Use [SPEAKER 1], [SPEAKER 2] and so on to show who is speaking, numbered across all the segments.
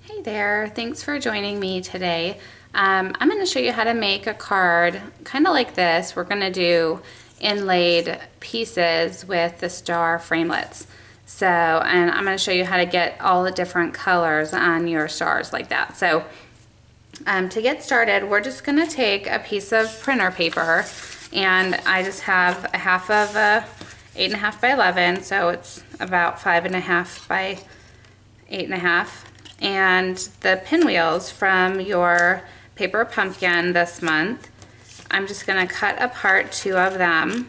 [SPEAKER 1] Hey there, thanks for joining me today. I'm going to show you how to make a card kind of like this. We're going to do inlaid pieces with the star framelits. And I'm going to show you how to get all the different colors on your stars like that. So to get started, we're just going to take a piece of printer paper, and I just have a half of a 8.5 by 11, so it's about 5.5 by 8.5. And the pinwheels from your paper pumpkin this month, I'm just going to cut apart 2 of them,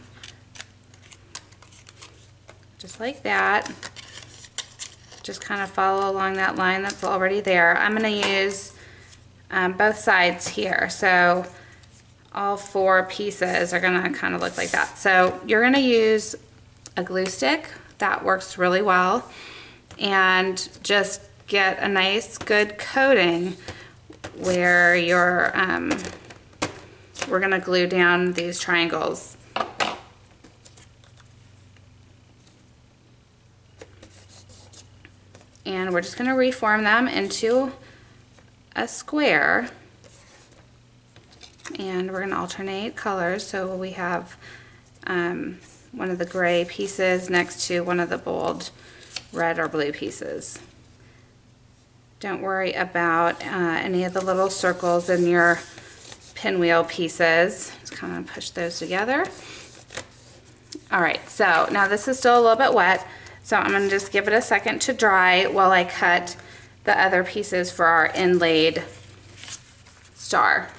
[SPEAKER 1] just like that. Just kind of follow along that line that's already there. I'm going to use both sides here, so all 4 pieces are going to kind of look like that. So you're going to use a glue stick. That works really well, and just get a nice good coating where you're we're going to glue down these triangles. And we're just going to reform them into a square, and we're going to alternate colors, so we have one of the gray pieces next to one of the bold red or blue pieces. Don't worry about any of the little circles in your pinwheel pieces. Just kind of push those together. Alright, so now this is still a little bit wet, so I'm going to just give it a second to dry while I cut the other pieces for our inlaid star.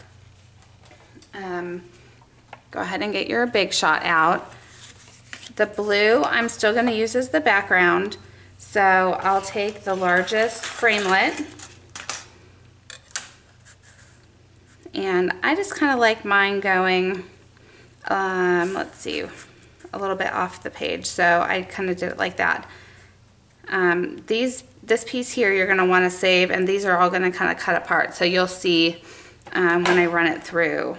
[SPEAKER 1] Go ahead and get your Big Shot out. The blue I'm still going to use as the background. So I'll take the largest framelit, and I just kind of like mine going, let's see, a little bit off the page, so I kind of did it like that. This piece here you're going to want to save, and these are all going to kind of cut apart, so you'll see when I run it through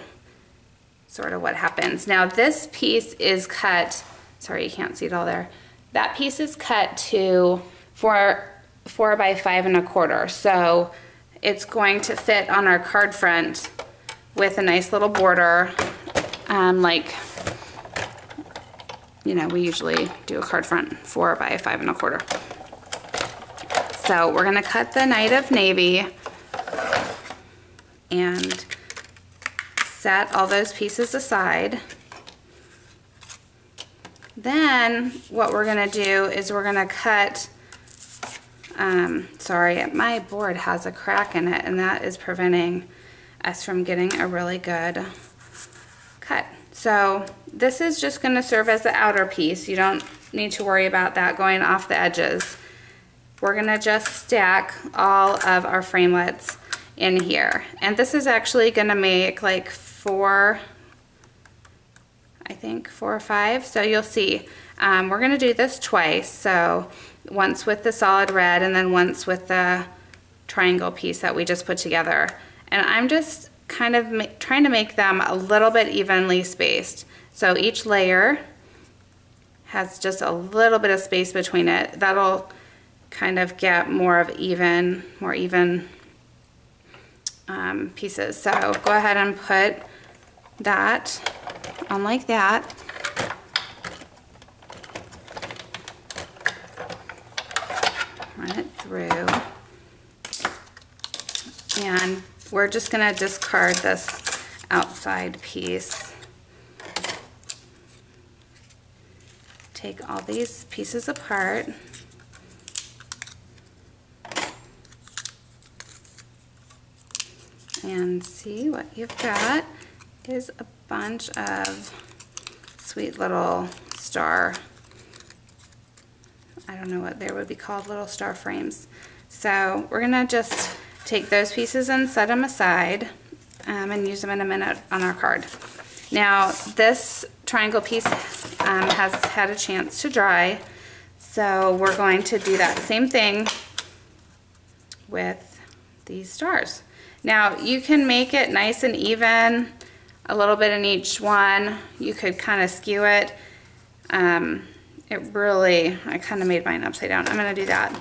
[SPEAKER 1] sort of what happens. Now this piece is cut, sorry you can't see it all there. That piece is cut to 4 by 5.25, so it's going to fit on our card front with a nice little border, like, you know, we usually do a card front 4 by 5.25. So we're going to cut the Night of Navy and set all those pieces aside. Then what we're going to do is we're going to cut, sorry, my board has a crack in it, and that is preventing us from getting a really good cut. So this is just going to serve as the outer piece. You don't need to worry about that going off the edges. We're going to just stack all of our framelits in here. And this is actually going to make like 4, I think 4 or 5, so you'll see. We're going to do this twice, so once with the solid red and then once with the triangle piece that we just put together. And I'm just kind of trying to make them a little bit evenly spaced. So each layer has just a little bit of space between it. That'll kind of get more even pieces. So go ahead and put that on like that. Run it through. And we're just going to discard this outside piece. Take all these pieces apart. And see what you've got is a bunch of sweet little star, I don't know what they would be called, little star frames. So we're gonna just take those pieces and set them aside and use them in a minute on our card. Now this triangle piece has had a chance to dry, so we're going to do that same thing with these stars. Now you can make it nice and even, a little bit in each one. You could kind of skew it. I kind of made mine upside down. I'm going to do that.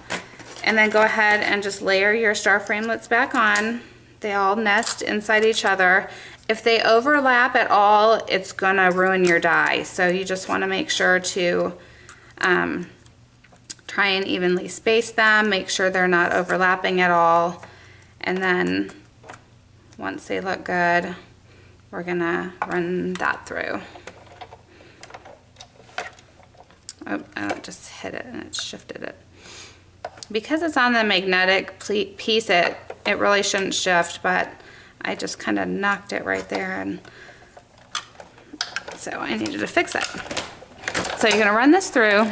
[SPEAKER 1] And then go ahead and just layer your star framelits back on. They all nest inside each other. If they overlap at all, it's gonna ruin your die. So you just wanna make sure to try and evenly space them, make sure they're not overlapping at all. And then once they look good, we're gonna run that through. Oh, I just hit it and it shifted it. Because it's on the magnetic piece, it really shouldn't shift, but I just kind of knocked it right there, and so I needed to fix it. So you're gonna run this through.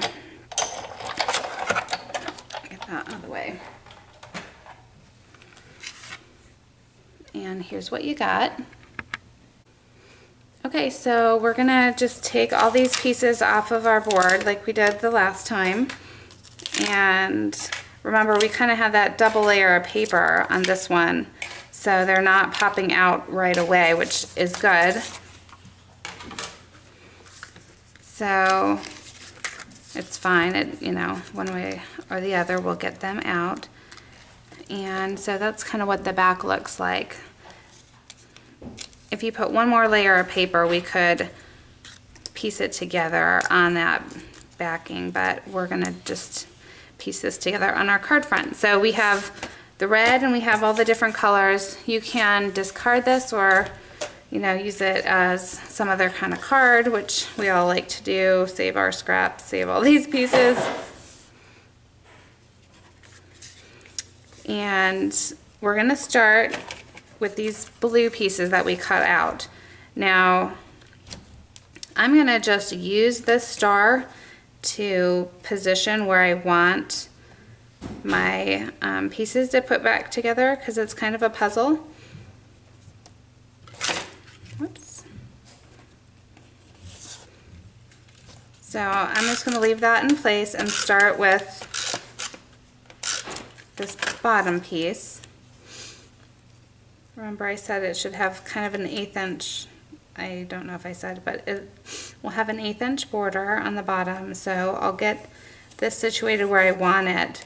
[SPEAKER 1] Get that out of the way. And here's what you got. Okay, so we're gonna just take all these pieces off of our board like we did the last time. And remember, we kind of have that double layer of paper on this one, so they're not popping out right away, which is good. So it's fine, you know, one way or the other we'll get them out. And so that's kind of what the back looks like. If you put one more layer of paper, we could piece it together on that backing, but we're gonna just piece this together on our card front. So we have the red and we have all the different colors. You can discard this or, you know, use it as some other kind of card, which we all like to do. Save our scraps, save all these pieces. And we're gonna start with these blue pieces that we cut out. Now, I'm gonna just use this star to position where I want my pieces to put back together, because it's kind of a puzzle. Whoops. So I'm just going to leave that in place and start with this bottom piece. Remember, I said it should have kind of an 1/8 inch, I don't know if I said, but it will have an 1/8 inch border on the bottom. So I'll get this situated where I want it,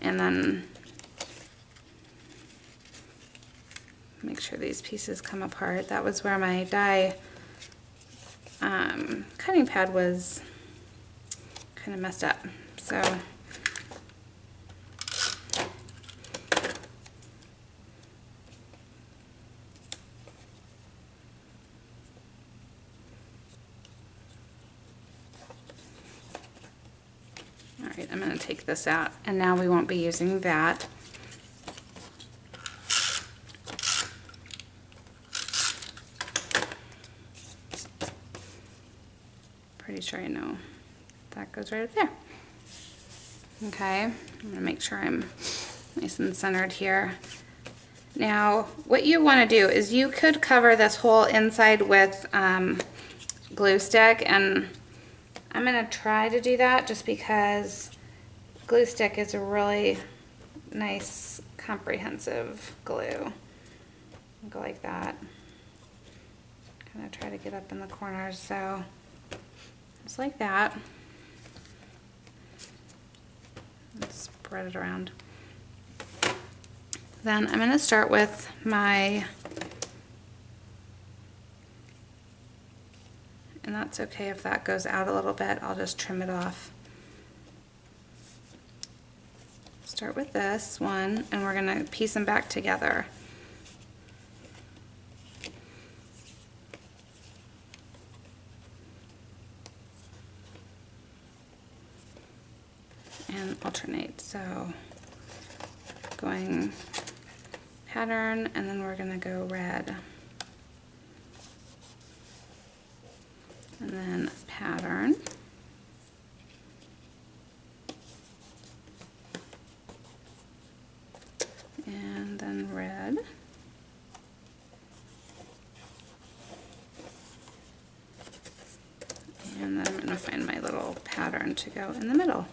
[SPEAKER 1] and then make sure these pieces come apart. That was where my die cutting pad was kind of messed up. So alright, I'm going to take this out, and now we won't be using that. Pretty sure I know that goes right up there. Okay, I'm going to make sure I'm nice and centered here. Now, what you want to do is you could cover this whole inside with glue stick, and I'm going to try to do that just because glue stick is a really nice comprehensive glue. Go like that. Kind of try to get up in the corners, so just like that. And spread it around. Then I'm going to start with my, and that's okay if that goes out a little bit, I'll just trim it off. Start with this one, and we're going to piece them back together. And alternate, so going pattern, and then we're going to go red, and then pattern, and then red, and then I'm going to find my little pattern to go in the middle.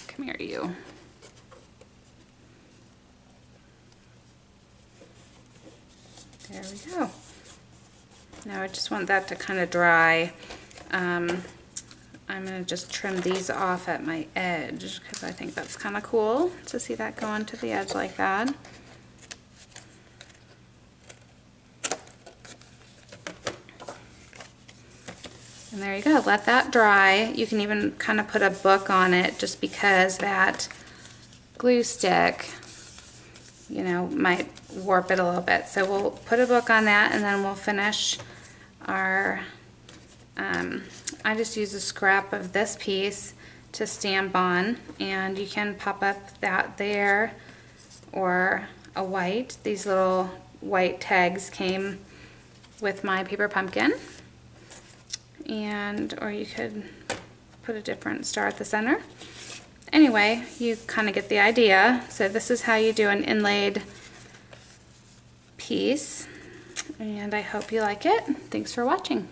[SPEAKER 1] Come here, you. There we go. Now I just want that to kind of dry. I'm I'm going to just trim these off at my edge because I think that's kind of cool to see that going to the edge like that. And there you go, let that dry. You can even kind of put a book on it just because that glue stick, you know, might warp it a little bit. So we'll put a book on that and then we'll finish our, I just use a scrap of this piece to stamp on, and you can pop up that there or a white. These little white tags came with my paper pumpkin. And, or you could put a different star at the center. Anyway, you kind of get the idea. So this is how you do an inlaid piece, and I hope you like it. Thanks for watching.